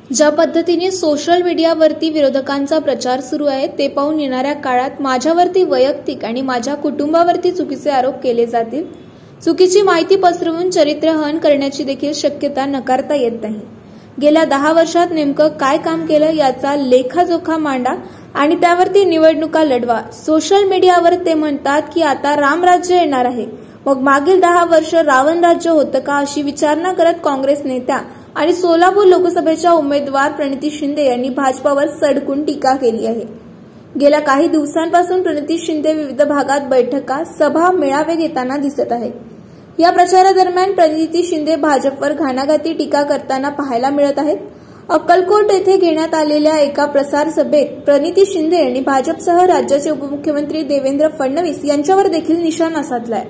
ज्या पद्धतीने सोशल मीडियावरती विरोधकांचा प्रचार सुरू आहे ते पाहून येणाऱ्या काळात माझ्यावरती वैयक्तिक आणि माझ्या कुटुंबावरती चुकीचे आरोप केले जातील, चुकीची माहिती पसरवून चरित्रहनन करण्याची देखील शक्यता नकारता येत नाही। गेल्या 10 वर्षात नेमकं काय काम केलं याचा लेखाजोखा मांडा आणि त्यावरती निवडणुका लढवा। सोशल मीडियावर ते म्हणतात की आता रामराज्य येणार आहे, मग मागील 10 वर्ष रावण राज्य होतं का अशी विचारणा करत काँग्रेस नेत्या आणि सोलापूर लोकसभेच्या उमेदवार प्रणिती शिंदे यांनी भाजपावर सडकून टीका केली आहे। गेल्या काही दिवसांपासून प्रणिती शिंदे विविध भागात बैठका, सभा, मेळावे घेताना दिसत आहे। या प्रचारादरम्यान प्रणिती शिंदे भाजपवर घाणाघाती टीका करताना पाहायला मिळत आहेत। अक्कलकोट येथे घेण्यात आलेल्या एका प्रसार सभेत प्रणिती शिंदे यांनी भाजपसह राज्याचे उपमुख्यमंत्री देवेंद्र फडणवीस यांच्यावर देखील निशाणा साधलाय।